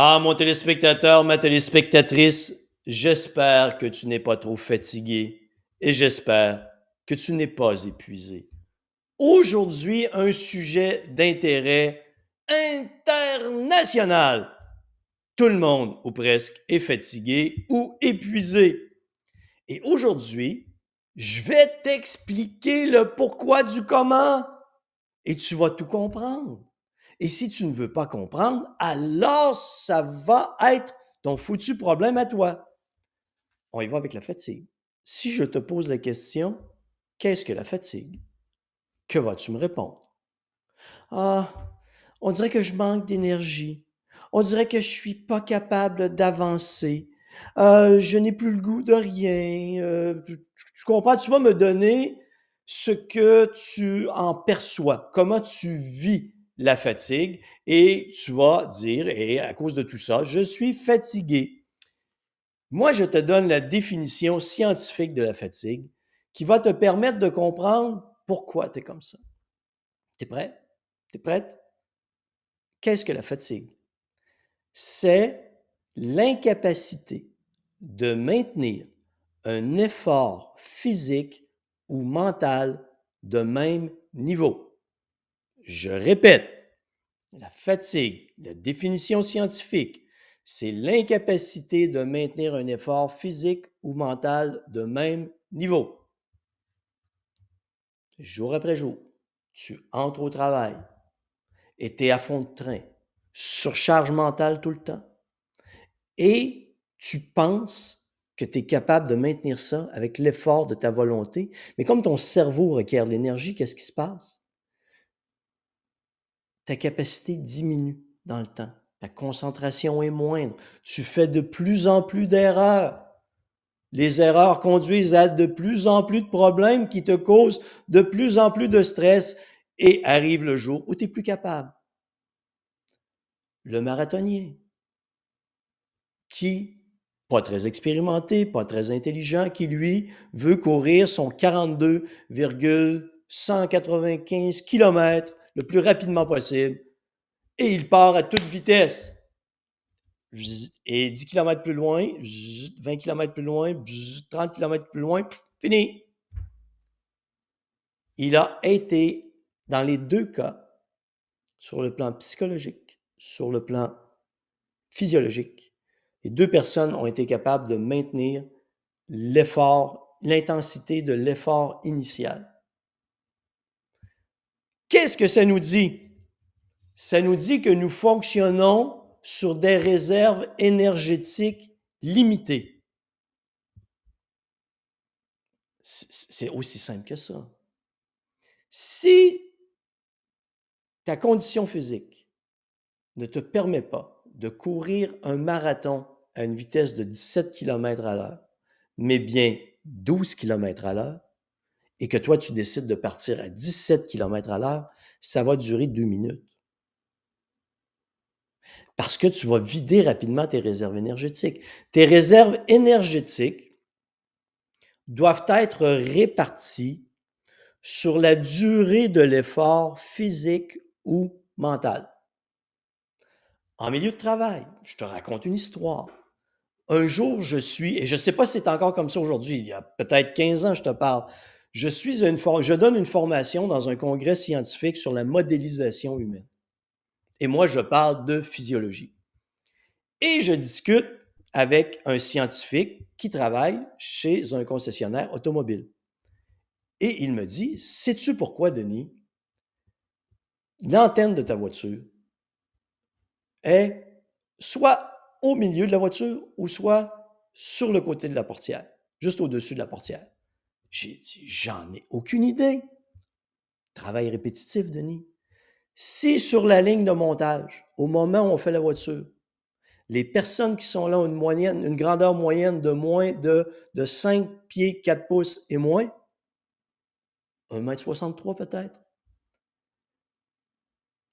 Ah, mon téléspectateur, ma téléspectatrice, j'espère que tu n'es pas trop fatigué et j'espère que tu n'es pas épuisé. Aujourd'hui, un sujet d'intérêt international. Tout le monde, ou presque, est fatigué ou épuisé. Et aujourd'hui, je vais t'expliquer le pourquoi du comment et tu vas tout comprendre. Et si tu ne veux pas comprendre, alors ça va être ton foutu problème à toi. On y va avec la fatigue. Si je te pose la question, qu'est-ce que la fatigue? Que vas-tu me répondre? Ah, on dirait que je manque d'énergie. On dirait que je suis pas capable d'avancer. Je n'ai plus le goût de rien. Tu comprends? Tu vas me donner ce que tu en perçois, comment tu vis la fatigue et tu vas dire, et à cause de tout ça, je suis fatigué. Moi, je te donne la définition scientifique de la fatigue qui va te permettre de comprendre pourquoi tu es comme ça. T'es prêt? T'es prête? Qu'est-ce que la fatigue? C'est l'incapacité de maintenir un effort physique ou mental de même niveau. Je répète, la fatigue, la définition scientifique, c'est l'incapacité de maintenir un effort physique ou mental de même niveau. Jour après jour, tu entres au travail et tu es à fond de train, surcharge mentale tout le temps. Et tu penses que tu es capable de maintenir ça avec l'effort de ta volonté, mais comme ton cerveau requiert de l'énergie, qu'est-ce qui se passe? Ta capacité diminue dans le temps. Ta concentration est moindre. Tu fais de plus en plus d'erreurs. Les erreurs conduisent à de plus en plus de problèmes qui te causent de plus en plus de stress et arrive le jour où tu es plus capable. Le marathonien qui, pas très expérimenté, pas très intelligent, qui lui veut courir son 42,195 km le plus rapidement possible et il part à toute vitesse. Et 10 km plus loin, 20 km plus loin, 30 km plus loin, fini. Il a été, dans les deux cas, sur le plan psychologique, sur le plan physiologique, les deux personnes ont été capables de maintenir l'effort, l'intensité de l'effort initial. Qu'est-ce que ça nous dit? Ça nous dit que nous fonctionnons sur des réserves énergétiques limitées. C'est aussi simple que ça. Si ta condition physique ne te permet pas de courir un marathon à une vitesse de 17 km à l'heure, mais bien 12 km à l'heure, et que toi, tu décides de partir à 17 km à l'heure, ça va durer 2 minutes. Parce que tu vas vider rapidement tes réserves énergétiques. Tes réserves énergétiques doivent être réparties sur la durée de l'effort physique ou mental. En milieu de travail, je te raconte une histoire. Un jour, et je ne sais pas si c'est encore comme ça aujourd'hui, il y a peut-être 15 ans, je te parle. Je donne une formation dans un congrès scientifique sur la modélisation humaine. Et moi, je parle de physiologie. Et je discute avec un scientifique qui travaille chez un concessionnaire automobile. Et il me dit, sais-tu pourquoi, Denis, l'antenne de ta voiture est soit au milieu de la voiture ou soit sur le côté de la portière, juste au-dessus de la portière? J'ai dit, j'en ai aucune idée. Travail répétitif, Denis. Si sur la ligne de montage, au moment où on fait la voiture, les personnes qui sont là ont une grandeur moyenne de moins de 5 pieds 4 pouces et moins, 1,63 m peut-être,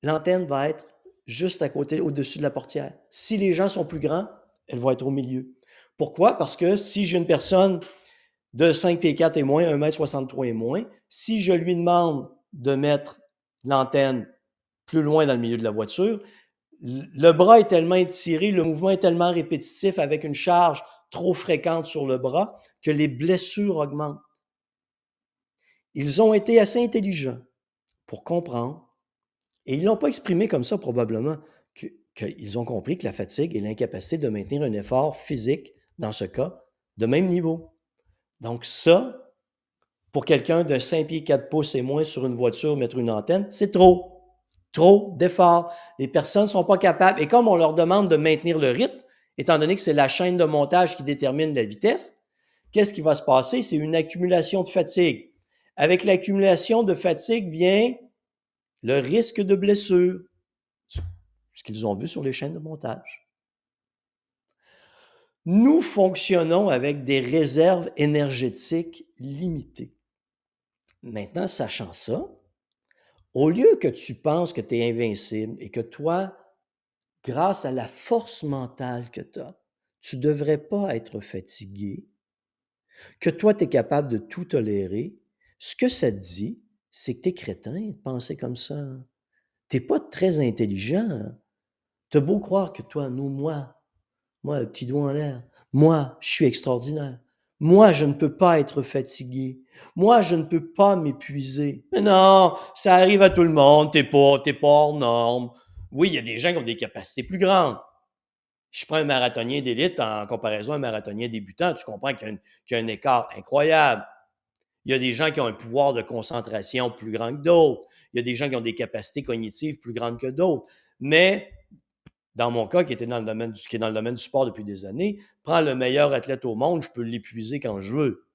l'antenne va être juste à côté, au-dessus de la portière. Si les gens sont plus grands, elle va être au milieu. Pourquoi? Parce que si j'ai une personne de 5 pieds 4 et moins, 1,63 m et moins, si je lui demande de mettre l'antenne plus loin dans le milieu de la voiture, Le bras est tellement étiré, le mouvement est tellement répétitif avec une charge trop fréquente sur le bras que les blessures augmentent. Ils ont été assez intelligents pour comprendre, et ils ne l'ont pas exprimé comme ça probablement, qu'ils ont compris que la fatigue est l'incapacité de maintenir un effort physique, dans ce cas, de même niveau. Donc ça, pour quelqu'un de 5 pieds 4 pouces et moins sur une voiture, mettre une antenne, c'est trop. Trop d'efforts. Les personnes ne sont pas capables. Et comme on leur demande de maintenir le rythme, étant donné que c'est la chaîne de montage qui détermine la vitesse, qu'est-ce qui va se passer? C'est une accumulation de fatigue. Avec l'accumulation de fatigue vient le risque de blessure, ce qu'ils ont vu sur les chaînes de montage. Nous fonctionnons avec des réserves énergétiques limitées. Maintenant, sachant ça, au lieu que tu penses que tu es invincible et que toi, grâce à la force mentale que tu as, tu ne devrais pas être fatigué, que toi, tu es capable de tout tolérer, ce que ça te dit, c'est que tu es crétin de penser comme ça. Tu n'es pas très intelligent. Tu as beau croire que toi, nous, moi, le petit doigt en l'air, moi, je suis extraordinaire. Moi, je ne peux pas être fatigué. Moi, je ne peux pas m'épuiser. Mais non, ça arrive à tout le monde. T'es pas hors norme. Oui, il y a des gens qui ont des capacités plus grandes. Je prends un marathonien d'élite en comparaison à un marathonien débutant, tu comprends qu'il y a un écart incroyable. Il y a des gens qui ont un pouvoir de concentration plus grand que d'autres. Il y a des gens qui ont des capacités cognitives plus grandes que d'autres. Mais dans mon cas, qui est dans le domaine du sport depuis des années, prends le meilleur athlète au monde, je peux l'épuiser quand je veux.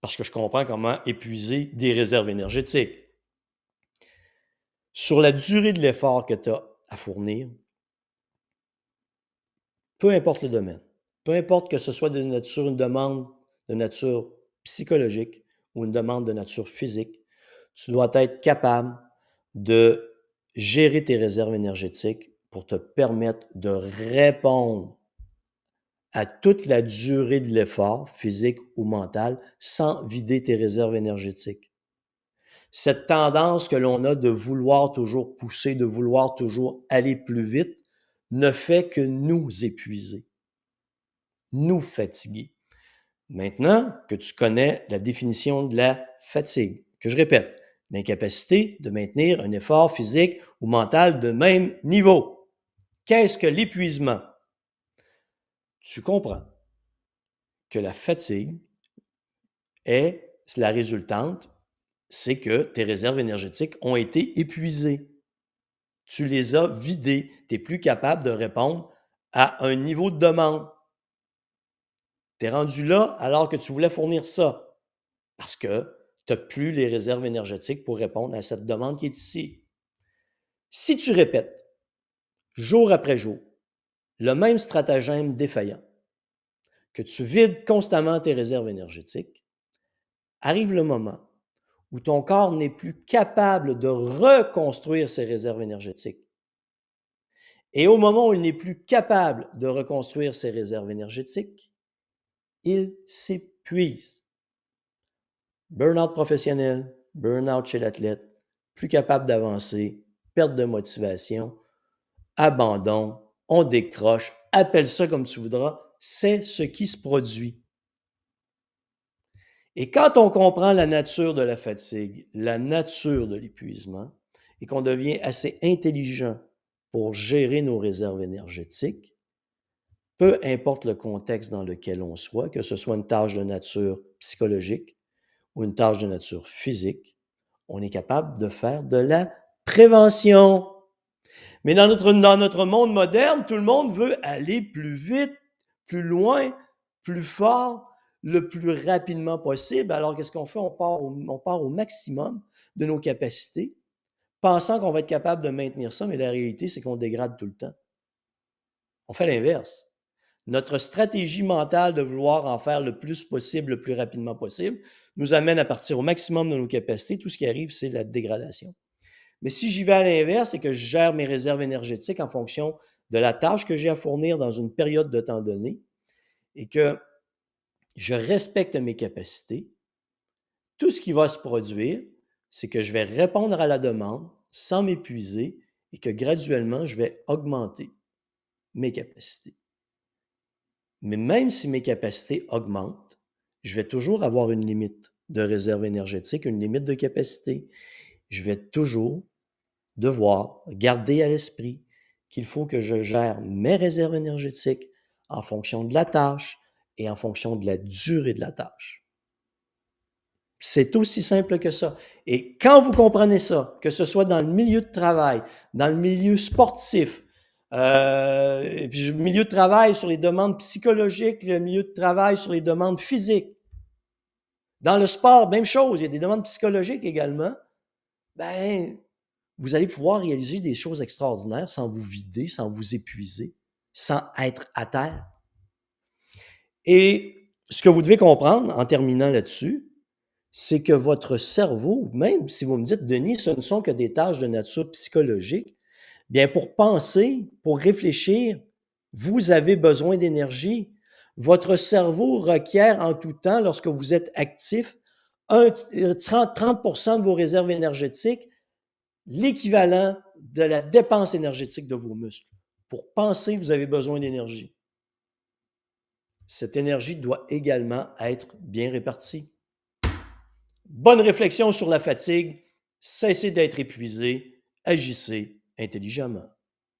Parce que je comprends comment épuiser des réserves énergétiques. Sur la durée de l'effort que tu as à fournir, peu importe le domaine, peu importe que ce soit une demande de nature psychologique ou une demande de nature physique, tu dois être capable de gérer tes réserves énergétiques pour te permettre de répondre à toute la durée de l'effort, physique ou mental, sans vider tes réserves énergétiques. Cette tendance que l'on a de vouloir toujours pousser, de vouloir toujours aller plus vite, ne fait que nous épuiser, nous fatiguer. Maintenant que tu connais la définition de la fatigue, que je répète, l'incapacité de maintenir un effort physique ou mental de même niveau. Qu'est-ce que l'épuisement? Tu comprends que la fatigue est la résultante, c'est que tes réserves énergétiques ont été épuisées. Tu les as vidées. Tu n'es plus capable de répondre à un niveau de demande. Tu es rendu là alors que tu voulais fournir ça parce que tu n'as plus les réserves énergétiques pour répondre à cette demande qui est ici. Si tu répètes jour après jour le même stratagème défaillant, que tu vides constamment tes réserves énergétiques, arrive le moment où ton corps n'est plus capable de reconstruire ses réserves énergétiques. Et au moment où il n'est plus capable de reconstruire ses réserves énergétiques, il s'épuise. Burn-out professionnel, burn-out chez l'athlète, plus capable d'avancer, perte de motivation, abandon, on décroche, appelle ça comme tu voudras, c'est ce qui se produit. Et quand on comprend la nature de la fatigue, la nature de l'épuisement, et qu'on devient assez intelligent pour gérer nos réserves énergétiques, peu importe le contexte dans lequel on soit, que ce soit une tâche de nature psychologique ou une tâche de nature physique, on est capable de faire de la prévention. Mais dans notre monde moderne, tout le monde veut aller plus vite, plus loin, plus fort, le plus rapidement possible. Alors, qu'est-ce qu'on fait? On part au maximum de nos capacités, pensant qu'on va être capable de maintenir ça, mais la réalité, c'est qu'on dégrade tout le temps. On fait l'inverse. Notre stratégie mentale de vouloir en faire le plus possible, le plus rapidement possible, nous amène à partir au maximum de nos capacités. Tout ce qui arrive, c'est la dégradation. Mais si j'y vais à l'inverse et que je gère mes réserves énergétiques en fonction de la tâche que j'ai à fournir dans une période de temps donné et que je respecte mes capacités, tout ce qui va se produire, c'est que je vais répondre à la demande sans m'épuiser et que graduellement, je vais augmenter mes capacités. Mais même si mes capacités augmentent, je vais toujours avoir une limite de réserve énergétique, une limite de capacité. Je vais toujours devoir garder à l'esprit qu'il faut que je gère mes réserves énergétiques en fonction de la tâche et en fonction de la durée de la tâche. C'est aussi simple que ça. Et quand vous comprenez ça, que ce soit dans le milieu de travail, dans le milieu sportif, puis le milieu de travail sur les demandes psychologiques, le milieu de travail sur les demandes physiques. Dans le sport, même chose, il y a des demandes psychologiques également. Ben, vous allez pouvoir réaliser des choses extraordinaires sans vous vider, sans vous épuiser, sans être à terre. Et ce que vous devez comprendre en terminant là-dessus, c'est que votre cerveau, même si vous me dites, Denis, ce ne sont que des tâches de nature psychologique, bien pour penser, pour réfléchir, vous avez besoin d'énergie. Votre cerveau requiert en tout temps, lorsque vous êtes actif, 30 de vos réserves énergétiques, l'équivalent de la dépense énergétique de vos muscles. Pour penser, vous avez besoin d'énergie. Cette énergie doit également être bien répartie. Bonne réflexion sur la fatigue. Cessez d'être épuisé. Agissez intelligemment.